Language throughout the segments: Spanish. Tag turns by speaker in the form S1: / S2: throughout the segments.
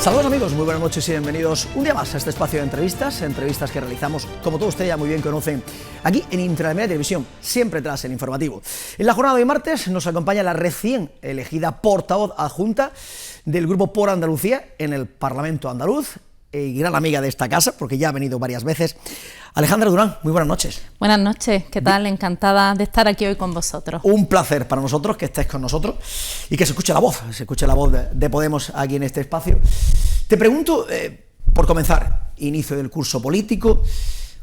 S1: Saludos amigos, muy buenas noches y bienvenidos un día más a este espacio de entrevistas que realizamos, como todos ustedes ya muy bien conocen, aquí en Intramedia Televisión, siempre tras el informativo. En la jornada de hoy martes nos acompaña la recién elegida portavoz adjunta del Grupo Por Andalucía en el Parlamento andaluz, y gran amiga de esta casa, porque ya ha venido varias veces, Alejandra Durán. Muy buenas noches.
S2: Buenas noches, ¿qué tal? Encantada de estar aquí hoy con vosotros.
S1: Un placer para nosotros que estés con nosotros y que se escuche la voz de Podemos aquí en este espacio. Te pregunto, por comenzar, inicio del curso político,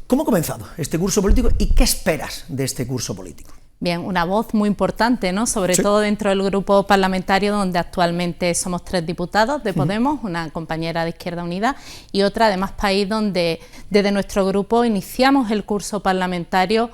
S1: ¿cómo ha comenzado este curso político y qué esperas de este curso político?
S2: Bien, una voz muy importante, ¿no? Sobre todo dentro del grupo parlamentario donde actualmente somos 3 diputados de Podemos, una compañera de Izquierda Unida y otra de Más País, donde desde nuestro grupo iniciamos el curso parlamentario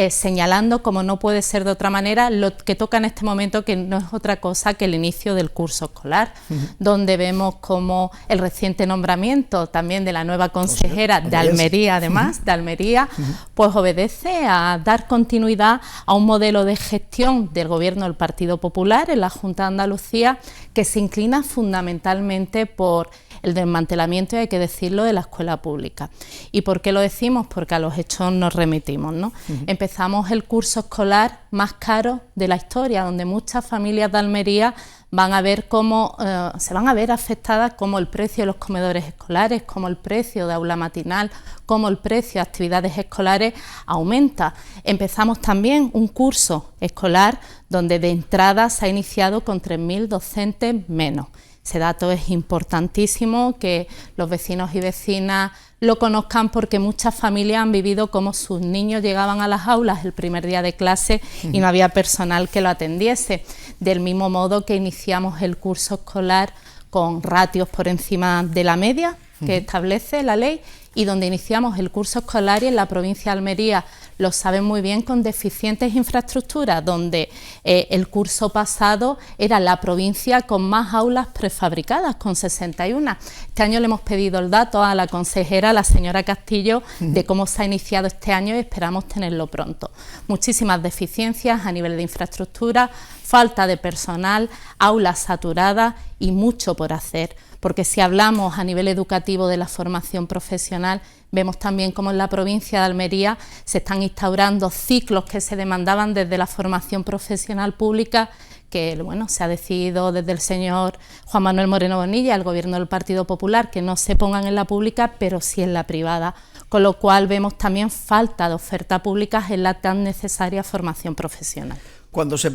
S2: señalando, como no puede ser de otra manera, lo que toca en este momento, que no es otra cosa que el inicio del curso escolar, donde vemos como el reciente nombramiento también de la nueva consejera de Almería, además, de Almería, pues obedece a dar continuidad a un modelo de gestión del Gobierno del Partido Popular en la Junta de Andalucía que se inclina fundamentalmente por el desmantelamiento, y hay que decirlo, de la escuela pública. ¿Y por qué lo decimos? Porque a los hechos nos remitimos, ¿no? Empezamos el curso escolar más caro de la historia, donde muchas familias de Almería van a ver cómo se van a ver afectadas, como el precio de los comedores escolares, como el precio de aula matinal, como el precio de actividades escolares aumenta. Empezamos también un curso escolar donde de entrada se ha iniciado con 3.000 docentes menos. Ese dato es importantísimo, que los vecinos y vecinas lo conozcan, porque muchas familias han vivido como sus niños llegaban a las aulas el primer día de clase y no había personal que lo atendiese. Del mismo modo que iniciamos el curso escolar con ratios por encima de la media que establece la ley, y donde iniciamos el curso escolar, y en la provincia de Almería lo saben muy bien, con deficientes infraestructuras, donde el curso pasado era la provincia con más aulas prefabricadas, con 61. Este año le hemos pedido el dato a la consejera, la señora Castillo, de cómo se ha iniciado este año, y esperamos tenerlo pronto. Muchísimas deficiencias a nivel de infraestructura, falta de personal, aulas saturadas y mucho por hacer. Porque si hablamos a nivel educativo de la formación profesional, vemos también cómo en la provincia de Almería se están instaurando ciclos que se demandaban desde la formación profesional pública, que bueno, se ha decidido desde el señor Juan Manuel Moreno Bonilla, el Gobierno del Partido Popular, que no se pongan en la pública, pero sí en la privada, con lo cual vemos también falta de oferta pública en la tan necesaria formación profesional.
S1: Cuando se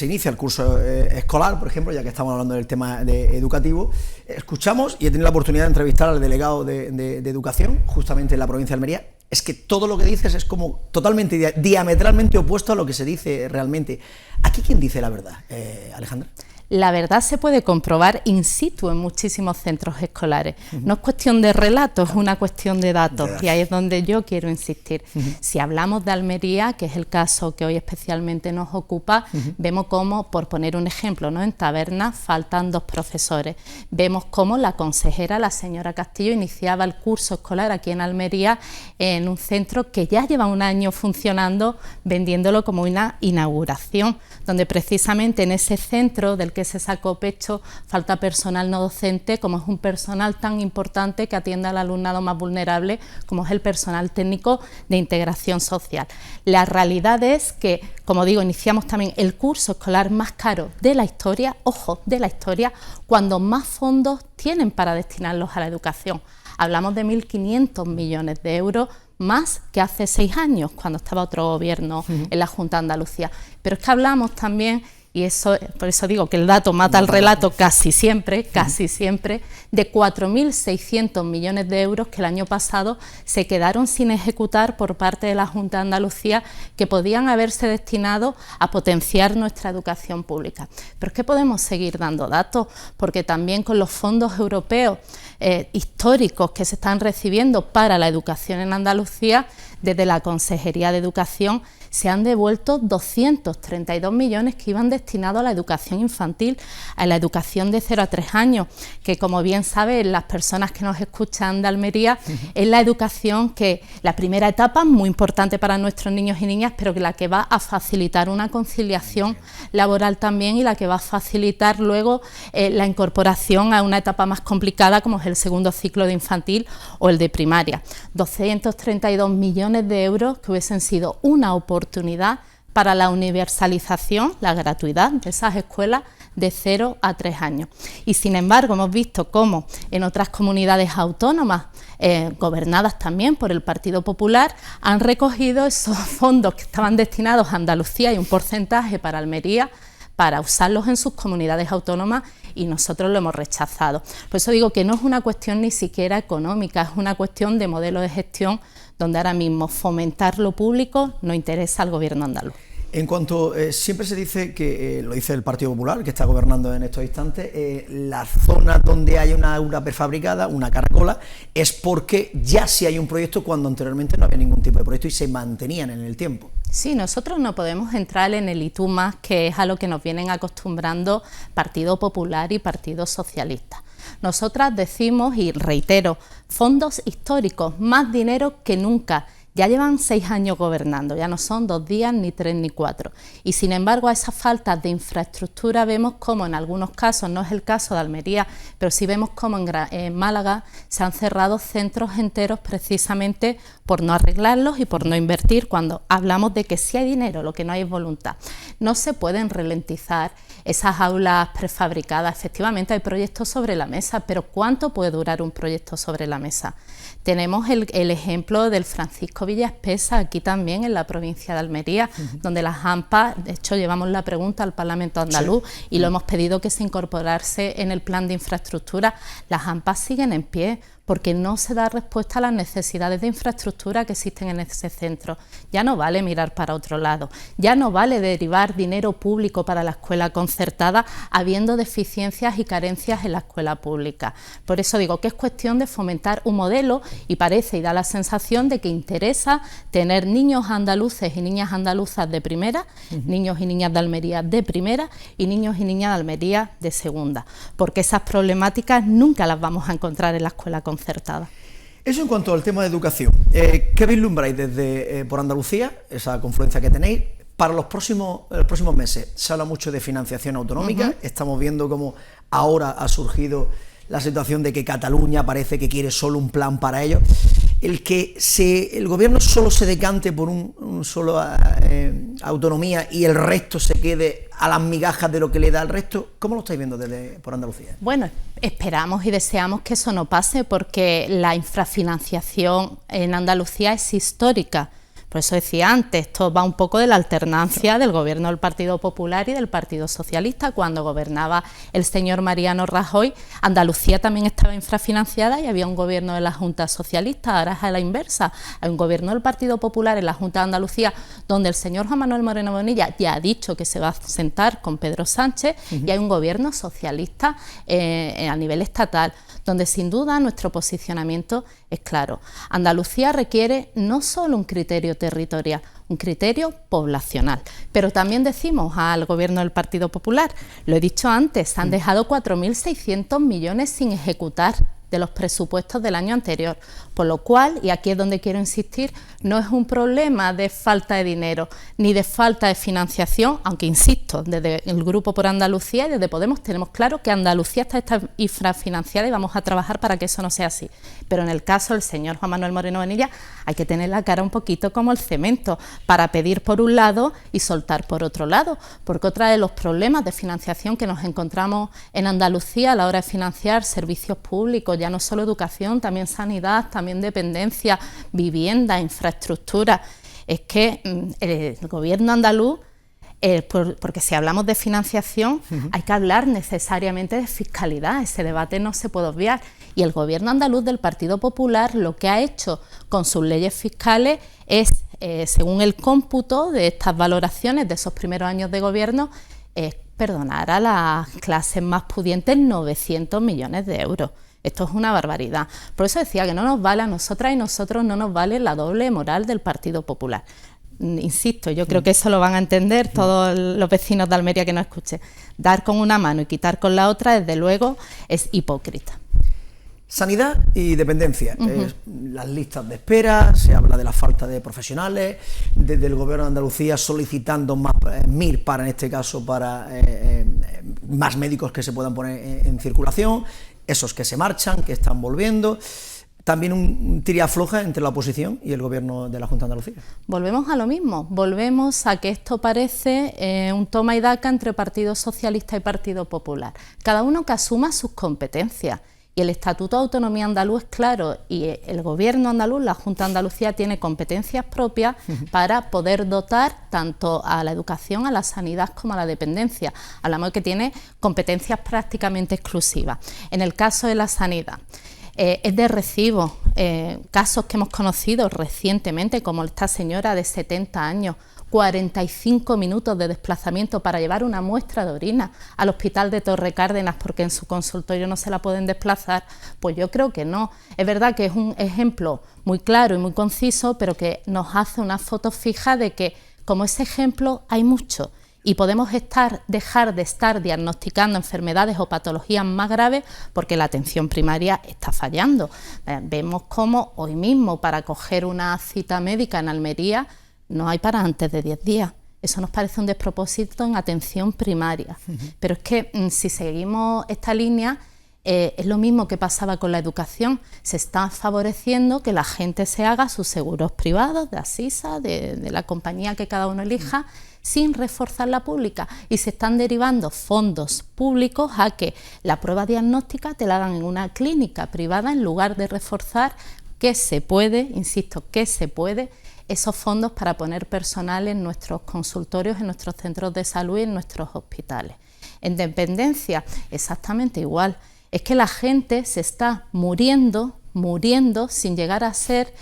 S1: inicia el curso escolar, por ejemplo, ya que estamos hablando del tema educativo, escuchamos, y he tenido la oportunidad de entrevistar al delegado de Educación, justamente en la provincia de Almería, es que todo lo que dices es como totalmente, diametralmente opuesto a lo que se dice realmente. ¿Aquí quién dice la verdad, Alejandra?
S2: La verdad se puede comprobar in situ en muchísimos centros escolares. No es cuestión de relatos, es una cuestión de datos, y ahí es donde yo quiero insistir. Si hablamos de Almería, que es el caso que hoy especialmente nos ocupa, vemos cómo, por poner un ejemplo, ¿no? En Taberna faltan 2 profesores. Vemos cómo la consejera, la señora Castillo, iniciaba el curso escolar aquí en Almería en un centro que ya lleva un año funcionando, vendiéndolo como una inauguración, donde precisamente en ese centro del que se sacó pecho falta personal no docente, como es un personal tan importante que atiende al alumnado más vulnerable, como es el personal técnico de integración social. La realidad es que, como digo, iniciamos también el curso escolar más caro de la historia, ojo, de la historia, cuando más fondos tienen para destinarlos a la educación. Hablamos de 1.500 millones de euros, más que hace 6 años, cuando estaba otro gobierno en la Junta de Andalucía. Pero es que hablamos también, y eso, por eso digo que el dato mata el relato casi siempre, de 4.600 millones de euros que el año pasado se quedaron sin ejecutar por parte de la Junta de Andalucía, que podían haberse destinado a potenciar nuestra educación pública. Pero es que podemos seguir dando datos, porque también con los fondos europeos históricos que se están recibiendo para la educación en Andalucía, desde la Consejería de Educación se han devuelto 232 millones que iban destinados a la educación infantil, a la educación de 0 a 3 años, que como bien saben las personas que nos escuchan de Almería, es la educación que la primera etapa, muy importante para nuestros niños y niñas, pero que la que va a facilitar una conciliación laboral también y la que va a facilitar luego la incorporación a una etapa más complicada como es el segundo ciclo de infantil o el de primaria. 232 millones de euros que hubiesen sido una oportunidad para la universalización, la gratuidad de esas escuelas de 0 a 3 años. Y sin embargo hemos visto cómo en otras comunidades autónomas, gobernadas también por el Partido Popular, han recogido esos fondos que estaban destinados a Andalucía y un porcentaje para Almería, para usarlos en sus comunidades autónomas, y nosotros lo hemos rechazado. Por eso digo que no es una cuestión ni siquiera económica, es una cuestión de modelo de gestión donde ahora mismo fomentar lo público no interesa al gobierno andaluz.
S1: En cuanto, siempre se dice que, lo dice el Partido Popular, que está gobernando en estos instantes, la zona donde hay una aula prefabricada, una caracola, es porque ya sí hay un proyecto cuando anteriormente no había ningún tipo de proyecto y se mantenían en el tiempo.
S2: Sí, nosotros no podemos entrar en el y tú más, que es a lo que nos vienen acostumbrando Partido Popular y Partido Socialista. Nosotras decimos, y reitero, fondos históricos, más dinero que nunca. Ya llevan 6 años gobernando, ya no son 2 días, ni 3 ni 4. Y sin embargo, a esas faltas de infraestructura vemos como en algunos casos, no es el caso de Almería, pero sí vemos como en Málaga se han cerrado centros enteros precisamente por no arreglarlos y por no invertir, cuando hablamos de que sí hay dinero, lo que no hay es voluntad. No se pueden ralentizar esas aulas prefabricadas. Efectivamente hay proyectos sobre la mesa, pero ¿cuánto puede durar un proyecto sobre la mesa? Tenemos el ejemplo del Francisco Villaespesa, aquí también en la provincia de Almería, donde las AMPA, de hecho llevamos la pregunta al Parlamento andaluz y lo hemos pedido que se incorporase en el plan de infraestructura. Las AMPA siguen en pie porque no se da respuesta a las necesidades de infraestructura que existen en ese centro. Ya no vale mirar para otro lado, ya no vale derivar dinero público para la escuela concertada habiendo deficiencias y carencias en la escuela pública. Por eso digo que es cuestión de fomentar un modelo, y parece y da la sensación de que interesa tener niños andaluces y niñas andaluzas de primera, niños y niñas de Almería de primera y niños y niñas de Almería de segunda, porque esas problemáticas nunca las vamos a encontrar en la escuela concertada.
S1: Eso en cuanto al tema de educación. ¿Qué vislumbráis desde por Andalucía, esa confluencia que tenéis, para los próximos meses? Se habla mucho de financiación autonómica, estamos viendo cómo ahora ha surgido la situación de que Cataluña parece que quiere solo un plan para ellos. El que el gobierno solo se decante por un solo autonomía y el resto se quede a las migajas de lo que le da al resto, ¿cómo lo estáis viendo por Andalucía?
S2: Bueno, esperamos y deseamos que eso no pase, porque la infrafinanciación en Andalucía es histórica. Por eso decía antes, esto va un poco de la alternancia del gobierno del Partido Popular y del Partido Socialista. Cuando gobernaba el señor Mariano Rajoy, Andalucía también estaba infrafinanciada y había un gobierno de la Junta Socialista. Ahora es a la inversa, hay un gobierno del Partido Popular en la Junta de Andalucía, donde el señor Juan Manuel Moreno Bonilla ya ha dicho que se va a sentar con Pedro Sánchez, y hay un gobierno socialista a nivel estatal, donde sin duda nuestro posicionamiento es claro. Andalucía requiere no solo un criterio territorial, un criterio poblacional. Pero también decimos al gobierno del Partido Popular, lo he dicho antes, se han dejado 4.600 millones sin ejecutar de los presupuestos del año anterior, por lo cual, y aquí es donde quiero insistir, no es un problema de falta de dinero ni de falta de financiación, aunque insisto, desde el Grupo por Andalucía y desde Podemos tenemos claro que Andalucía está infrafinanciada y vamos a trabajar para que eso no sea así. Pero en el caso del señor Juan Manuel Moreno Bonilla hay que tener la cara un poquito como el cemento para pedir por un lado y soltar por otro lado, porque otro de los problemas de financiación que nos encontramos en Andalucía a la hora de financiar servicios públicos, ya no solo educación, también sanidad, también dependencia, vivienda, infraestructura, es que el gobierno andaluz, porque si hablamos de financiación hay que hablar necesariamente de fiscalidad, ese debate no se puede obviar, y el gobierno andaluz del Partido Popular lo que ha hecho con sus leyes fiscales es, según el cómputo de estas valoraciones de esos primeros años de gobierno, es perdonar a las clases más pudientes 900 millones de euros. Esto es una barbaridad. Por eso decía que no nos vale a nosotras y nosotros, no nos vale la doble moral del Partido Popular. insisto, yo creo que eso lo van a entender todos los vecinos de Almería que nos escuchen, dar con una mano y quitar con la otra, desde luego, es hipócrita.
S1: Sanidad y dependencia, las listas de espera, se habla de la falta de profesionales, desde el Gobierno de Andalucía solicitando más MIR para, en este caso, para más médicos que se puedan poner en circulación, esos que se marchan, que están volviendo. También un tira floja entre la oposición y el Gobierno de la Junta de Andalucía.
S2: Volvemos a lo mismo, volvemos a que esto parece un toma y daca entre Partido Socialista y Partido Popular. Cada uno que asuma sus competencias. Y el Estatuto de Autonomía andaluz es claro, y el Gobierno andaluz, la Junta de Andalucía, tiene competencias propias para poder dotar tanto a la educación, a la sanidad como a la dependencia. Hablamos de que tiene competencias prácticamente exclusivas. En el caso de la sanidad, es de recibo casos que hemos conocido recientemente, como esta señora de 70 años, 45 minutos de desplazamiento para llevar una muestra de orina al hospital de Torre Cárdenas porque en su consultorio no se la pueden desplazar, pues yo creo que no. Es verdad que es un ejemplo muy claro y muy conciso, pero que nos hace una foto fija de que como ese ejemplo hay mucho y podemos dejar de estar diagnosticando enfermedades o patologías más graves porque la atención primaria está fallando. Vemos cómo hoy mismo para coger una cita médica en Almería no hay para antes de 10 días. Eso nos parece un despropósito en atención primaria. Pero es que si seguimos esta línea, es lo mismo que pasaba con la educación. Se está favoreciendo que la gente se haga sus seguros privados, de Asisa, de la compañía que cada uno elija, sin reforzar la pública. Y se están derivando fondos públicos a que la prueba diagnóstica te la hagan en una clínica privada en lugar de reforzar que se puede, insisto, que se puede, esos fondos para poner personal en nuestros consultorios, en nuestros centros de salud y en nuestros hospitales. En dependencia, exactamente igual. Es que la gente se está muriendo sin llegar a ser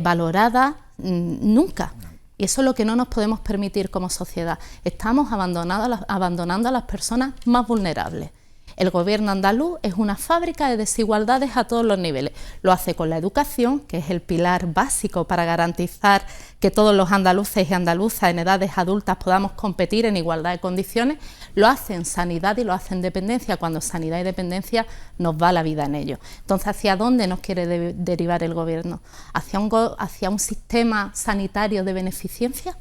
S2: valorada nunca. Y eso es lo que no nos podemos permitir como sociedad. Estamos abandonando a las personas más vulnerables. El Gobierno andaluz es una fábrica de desigualdades a todos los niveles. Lo hace con la educación, que es el pilar básico para garantizar que todos los andaluces y andaluzas en edades adultas podamos competir en igualdad de condiciones. Lo hace en sanidad y lo hace en dependencia, cuando sanidad y dependencia nos va la vida en ello. Entonces, ¿hacia dónde nos quiere derivar el Gobierno? ¿Hacia un sistema sanitario de beneficencia?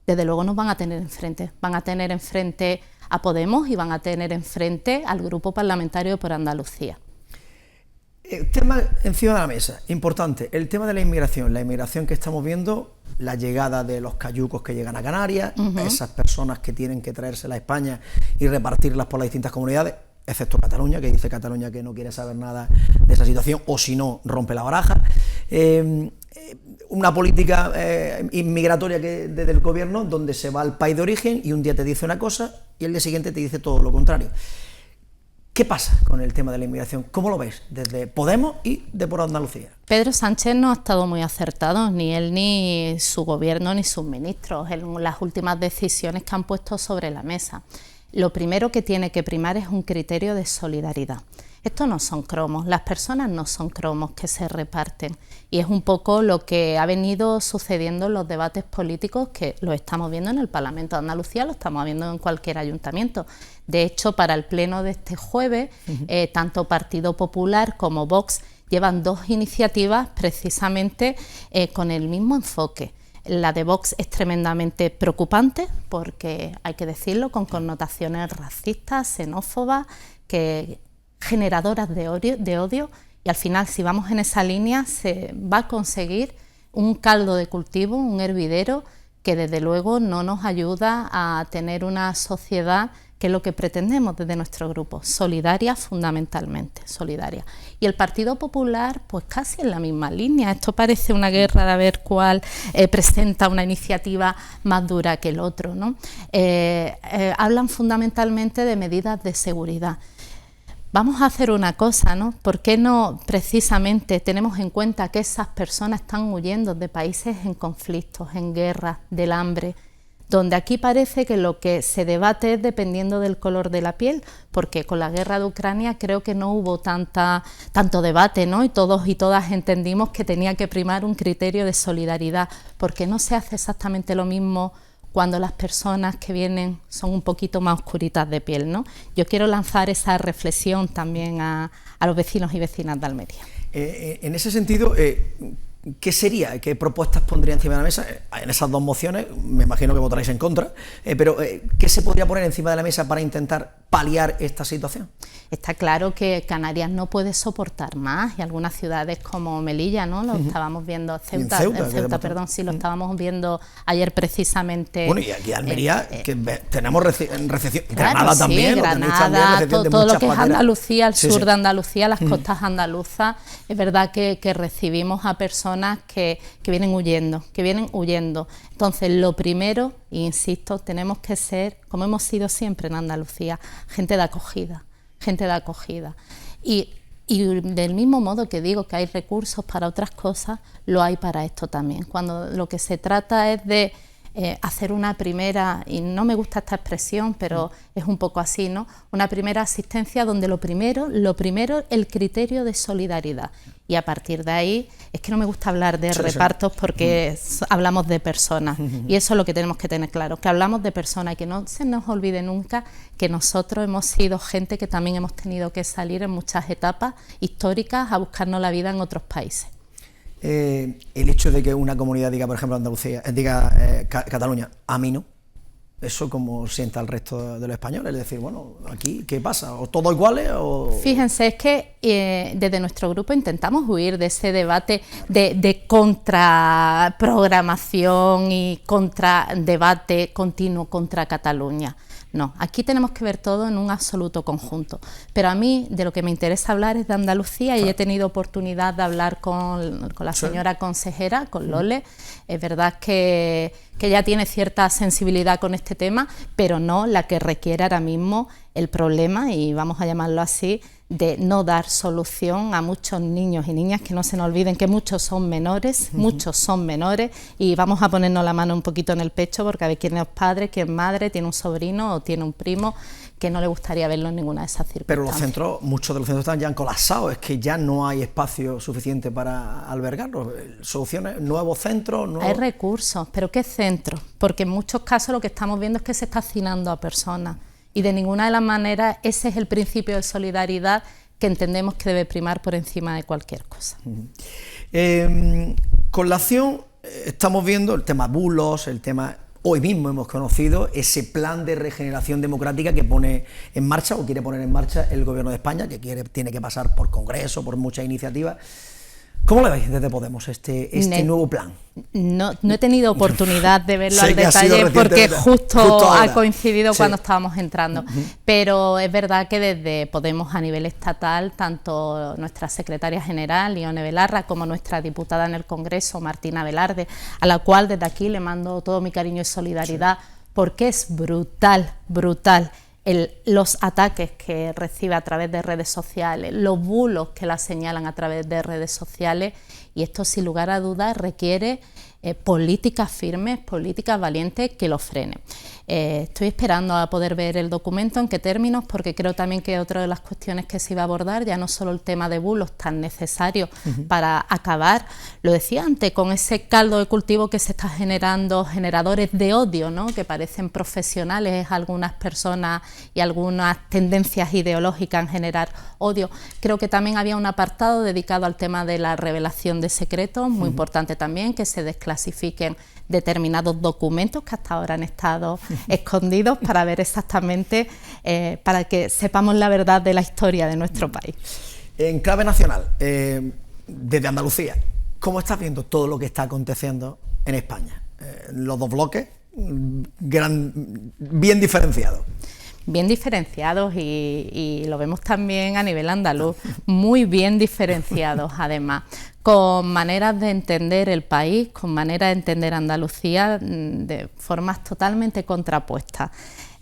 S2: Desde luego nos van a tener enfrente. Van a tener enfrente a Podemos y van a tener enfrente al Grupo Parlamentario por Andalucía.
S1: Tema encima de la mesa, importante, el tema de la inmigración que estamos viendo, la llegada de los cayucos que llegan a Canarias, esas personas que tienen que traérselas a España y repartirlas por las distintas comunidades, excepto Cataluña, que dice Cataluña que no quiere saber nada de esa situación, o si no, rompe la baraja. Una política inmigratoria desde el Gobierno, donde se va al país de origen y un día te dice una cosa y el día siguiente te dice todo lo contrario. ¿Qué pasa con el tema de la inmigración? ¿Cómo lo ves desde Podemos y de por Andalucía?
S2: Pedro Sánchez no ha estado muy acertado, ni él, ni su Gobierno, ni sus ministros, en las últimas decisiones que han puesto sobre la mesa. Lo primero que tiene que primar es un criterio de solidaridad. Estos no son cromos, las personas no son cromos que se reparten, y es un poco lo que ha venido sucediendo en los debates políticos, que lo estamos viendo en el Parlamento de Andalucía, lo estamos viendo en cualquier ayuntamiento. De hecho, para el pleno de este jueves, tanto Partido Popular como Vox llevan dos iniciativas precisamente con el mismo enfoque. La de Vox es tremendamente preocupante porque, hay que decirlo, con connotaciones racistas, xenófobas, generadoras de odio, y al final, si vamos en esa línea, se va a conseguir un caldo de cultivo, un hervidero que desde luego no nos ayuda a tener una sociedad que es lo que pretendemos desde nuestro grupo, solidaria fundamentalmente, solidaria. Y el Partido Popular, pues casi en la misma línea. Esto parece una guerra de a ver cuál presenta una iniciativa más dura que el otro, ¿no? Hablan fundamentalmente de medidas de seguridad. Vamos a hacer una cosa, ¿no? ¿Por qué no precisamente tenemos en cuenta que esas personas están huyendo de países en conflictos, en guerras, del hambre, donde aquí parece que lo que se debate es dependiendo del color de la piel, porque con la guerra de Ucrania creo que no hubo tanto debate, ¿no? Y todos y todas entendimos que tenía que primar un criterio de solidaridad, porque no se hace exactamente lo mismo cuando las personas que vienen son un poquito más oscuritas de piel, ¿no? Yo quiero lanzar esa reflexión también a los vecinos y vecinas de Almería.
S1: En ese sentido, ¿qué sería? ¿Qué propuestas pondría encima de la mesa? En esas dos mociones, me imagino que votaréis en contra, pero ¿qué se podría poner encima de la mesa para intentar paliar esta situación?
S2: Está claro que Canarias no puede soportar más, y algunas ciudades como Melilla, ¿no? Lo estábamos viendo, Ceuta, perdón, sí, lo estábamos viendo ayer precisamente.
S1: Bueno, y aquí Almería, que tenemos recepción,
S2: claro,
S1: Granada
S2: sí,
S1: también,
S2: Granada, todo lo que es Andalucía, el sur
S1: sí.
S2: de Andalucía, las costas andaluzas, es verdad que recibimos a personas que vienen huyendo, Entonces, lo primero, e insisto, tenemos que ser, como hemos sido siempre en Andalucía, gente de acogida. Y del mismo modo que digo que hay recursos para otras cosas, lo hay para esto también. Cuando lo que se trata es de hacer una primera, y no me gusta esta expresión, pero es un poco así, ¿no? Una primera asistencia donde lo primero, el criterio de solidaridad. Y a partir de ahí, es que no me gusta hablar de repartos porque hablamos de personas. Y eso es lo que tenemos que tener claro, que hablamos de personas y que no se nos olvide nunca que nosotros hemos sido gente que también hemos tenido que salir en muchas etapas históricas a buscarnos la vida en otros países.
S1: El hecho de que una comunidad diga, por ejemplo, Andalucía, Cataluña, a mí no, ¿eso cómo sienta al resto de los españoles? Es decir, bueno, aquí, ¿qué pasa? ¿O todos iguales? O...
S2: Fíjense, es que desde nuestro grupo intentamos huir de ese debate de contraprogramación y debate continuo contra Cataluña. No, aquí tenemos que ver todo en un absoluto conjunto. Pero a mí de lo que me interesa hablar es de Andalucía, y he tenido oportunidad de hablar con la señora consejera, con Lole. Es verdad que ella tiene cierta sensibilidad con este tema, pero no la que requiere ahora mismo el problema, y vamos a llamarlo así, de no dar solución a muchos niños y niñas, que no se nos olviden que muchos son menores, y vamos a ponernos la mano un poquito en el pecho, porque a ver quién es padre, quién es madre, tiene un sobrino o tiene un primo que no le gustaría verlo en ninguna de esas circunstancias.
S1: Pero muchos de los centros están ya colapsados, es que ya no hay espacio suficiente para albergarlos. ¿Soluciones? ¿Nuevos centros?
S2: Hay recursos, pero ¿qué centros? Porque en muchos casos lo que estamos viendo es que se está hacinando a personas. Y de ninguna de las maneras ese es el principio de solidaridad que entendemos que debe primar por encima de cualquier cosa.
S1: Con la acción estamos viendo el tema bulos, el tema... Hoy mismo hemos conocido ese plan de regeneración democrática que pone en marcha, o quiere poner en marcha, el Gobierno de España, que tiene que pasar por Congreso, por muchas iniciativas. ¿Cómo le veis desde Podemos este nuevo plan?
S2: No he tenido oportunidad de verlo al detalle porque justo ha coincidido cuando estábamos entrando. Pero es verdad que desde Podemos a nivel estatal, tanto nuestra secretaria general, Ione Belarra, como nuestra diputada en el Congreso, Martina Velarde, a la cual desde aquí le mando todo mi cariño y solidaridad, porque es brutal los ataques que recibe a través de redes sociales, los bulos que la señalan a través de redes sociales, y esto sin lugar a dudas requiere políticas firmes, políticas valientes que lo frenen. Estoy esperando a poder ver el documento, en qué términos, porque creo también que otra de las cuestiones que se iba a abordar, ya no solo el tema de bulos tan necesario para acabar, lo decía antes, con ese caldo de cultivo que se está generando, generadores de odio, ¿no? Que parecen profesionales algunas personas y algunas tendencias ideológicas en generar odio. Creo que también había un apartado dedicado al tema de la revelación de secretos, muy importante también, que se desclasifiquen determinados documentos que hasta ahora han estado escondidos, para ver exactamente, para que sepamos la verdad de la historia de nuestro país.
S1: En clave nacional, desde Andalucía, ¿cómo estás viendo todo lo que está aconteciendo en España? Los dos bloques, bien diferenciados.
S2: Bien diferenciados, y lo vemos también a nivel andaluz, muy bien diferenciados además, con maneras de entender el país, con maneras de entender Andalucía de formas totalmente contrapuestas.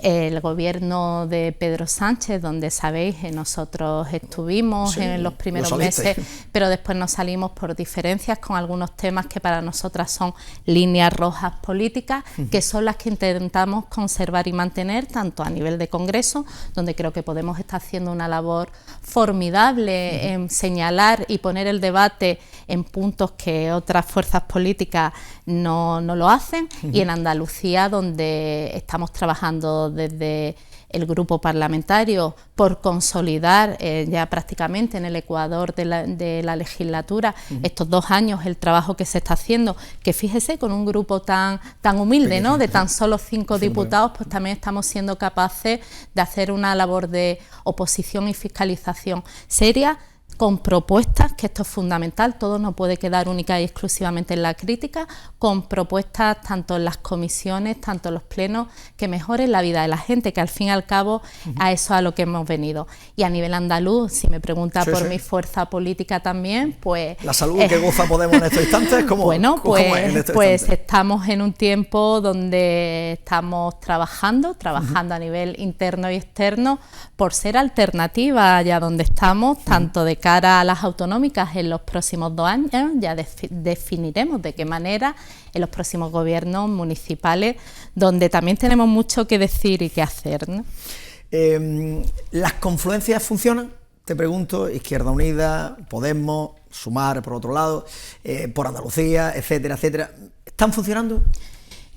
S2: el gobierno de Pedro Sánchez, donde sabéis que nosotros estuvimos en los primeros meses, pero después nos salimos por diferencias con algunos temas que para nosotras son líneas rojas políticas, que son las que intentamos conservar y mantener, tanto a nivel de Congreso, donde creo que Podemos está haciendo una labor formidable en señalar y poner el debate en puntos que otras fuerzas políticas no lo hacen, y en Andalucía, donde estamos trabajando desde el grupo parlamentario por consolidar ya prácticamente en el ecuador de la legislatura estos 2 años el trabajo que se está haciendo, que fíjese, con un grupo tan humilde, ¿no?, de tan solo 5 diputados, pues también estamos siendo capaces de hacer una labor de oposición y fiscalización seria, con propuestas, que esto es fundamental, todo no puede quedar única y exclusivamente en la crítica, con propuestas tanto en las comisiones, tanto en los plenos, que mejoren la vida de la gente, que al fin y al cabo a eso es a lo que hemos venido. Y a nivel andaluz, si me pregunta por mi fuerza política también, pues...
S1: La salud que goza Podemos en estos instantes, ¿cómo,
S2: bueno,
S1: ¿cómo es en estos instantes?
S2: Estamos en un tiempo donde estamos trabajando a nivel interno y externo por ser alternativa allá donde estamos, tanto de cara a las autonómicas en los próximos 2 años, ya definiremos de qué manera en los próximos gobiernos municipales, donde también tenemos mucho que decir y que hacer, ¿no?
S1: ¿Las confluencias funcionan? Te pregunto, Izquierda Unida, Podemos, Sumar por otro lado, por Andalucía, etcétera, etcétera. ¿Están funcionando?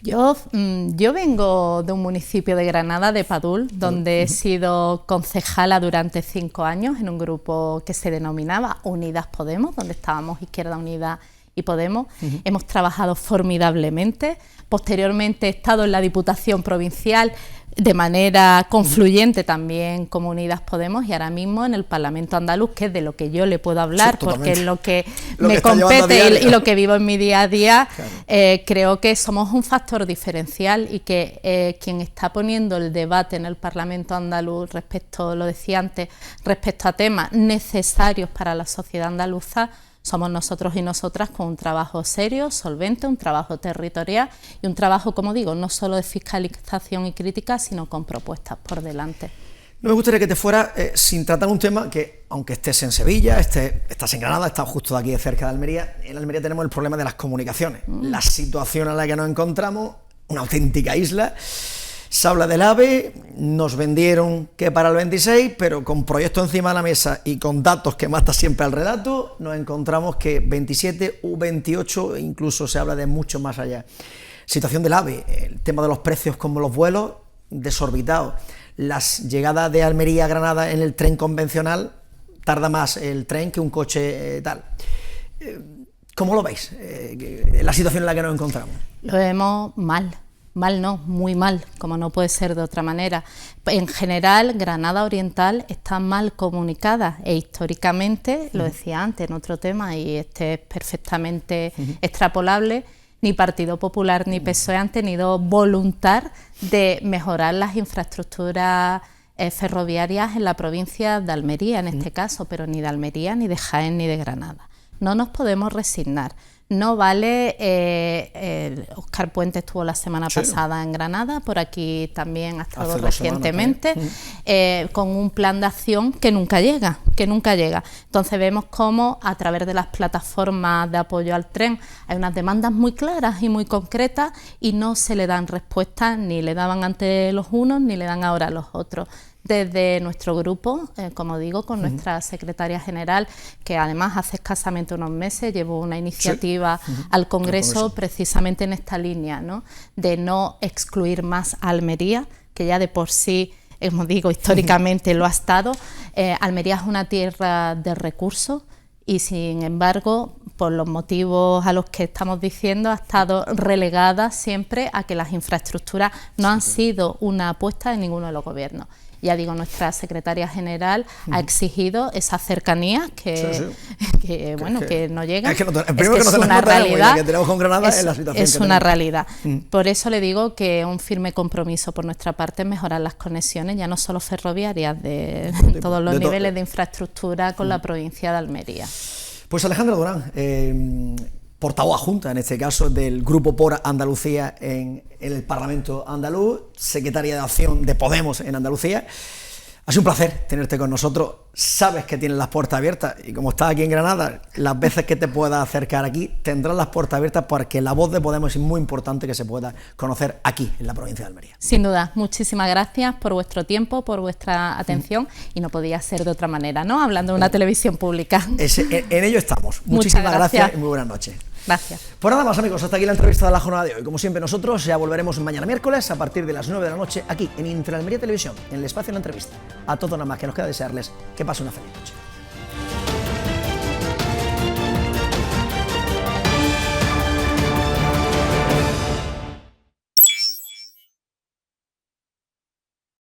S2: Yo vengo de un municipio de Granada, de Padul, donde he sido concejala durante 5 años en un grupo que se denominaba Unidas Podemos, donde estábamos Izquierda Unida y Podemos. Hemos trabajado formidablemente. Posteriormente he estado en la Diputación Provincial de manera confluyente también como Unidas Podemos, y ahora mismo en el Parlamento andaluz, que es de lo que yo le puedo hablar, porque es lo que me compete y lo que vivo en mi día a día. Claro. Creo que somos un factor diferencial, y que quien está poniendo el debate en el Parlamento andaluz respecto, lo decía antes, respecto a temas necesarios para la sociedad andaluza, somos nosotros y nosotras, con un trabajo serio, solvente, un trabajo territorial y un trabajo, como digo, no solo de fiscalización y crítica, sino con propuestas por delante.
S1: No me gustaría que te fueras sin tratar un tema que, aunque estés en Sevilla, estás en Granada, estás justo de aquí de cerca de Almería. En Almería tenemos el problema de las comunicaciones. La situación en la que nos encontramos, una auténtica isla. Se habla del AVE, nos vendieron que para el 26, pero con proyectos encima de la mesa y con datos que mata siempre al relato, nos encontramos que 27 u 28, incluso se habla de mucho más allá. Situación del AVE, el tema de los precios como los vuelos, desorbitados. Las llegadas de Almería a Granada en el tren convencional, tarda más el tren que un coche tal. ¿Cómo lo veis? La situación en la que nos encontramos.
S2: Lo vemos mal. Mal no, muy mal, como no puede ser de otra manera. En general, Granada Oriental está mal comunicada, e históricamente, lo decía antes en otro tema, y este es perfectamente extrapolable, ni Partido Popular ni PSOE han tenido voluntad de mejorar las infraestructuras ferroviarias en la provincia de Almería, en este caso, pero ni de Almería, ni de Jaén, ni de Granada. No nos podemos resignar. No vale, Óscar Puente estuvo la semana pasada en Granada, por aquí también ha estado recientemente, con un plan de acción que nunca llega. Entonces vemos cómo a través de las plataformas de apoyo al tren hay unas demandas muy claras y muy concretas, y no se le dan respuestas, ni le daban antes los unos ni le dan ahora a los otros. Desde nuestro grupo, como digo, con nuestra secretaria general, que además hace escasamente unos meses llevó una iniciativa al Congreso precisamente en esta línea, ¿no?, de no excluir más a Almería, que ya de por sí, como digo, históricamente lo ha estado. Almería es una tierra de recursos, y sin embargo, por los motivos a los que estamos diciendo, ha estado relegada siempre a que las infraestructuras no han sido una apuesta de ninguno de los gobiernos. Ya digo, nuestra secretaria general ha exigido esa cercanía que no llega. Es una realidad. Que tenemos con Granada es la situación es una realidad. Por eso le digo que un firme compromiso por nuestra parte es mejorar las conexiones, ya no solo ferroviarias, de todos los niveles de infraestructura con la provincia de Almería.
S1: Pues Alejandra Durán, portavoz adjunta, en este caso, del Grupo por Andalucía en el Parlamento andaluz, secretaria de Acción de Podemos en Andalucía. Ha sido un placer tenerte con nosotros. Sabes que tienes las puertas abiertas y como estás aquí en Granada, las veces que te puedas acercar aquí, tendrás las puertas abiertas porque la voz de Podemos es muy importante que se pueda conocer aquí, en la provincia de Almería.
S2: Sin duda, muchísimas gracias por vuestro tiempo, por vuestra atención y no podía ser de otra manera, ¿no? Hablando de una televisión pública.
S1: En ello estamos. Muchísimas gracias y muy buenas noches.
S2: Gracias.
S1: Pues nada más, amigos, hasta aquí la entrevista de la jornada de hoy. Como siempre, nosotros ya volveremos mañana miércoles a partir de las 9 de la noche aquí en Intraalmería Televisión, en el espacio de la entrevista. A todos nada más que nos queda desearles que pasen una feliz noche.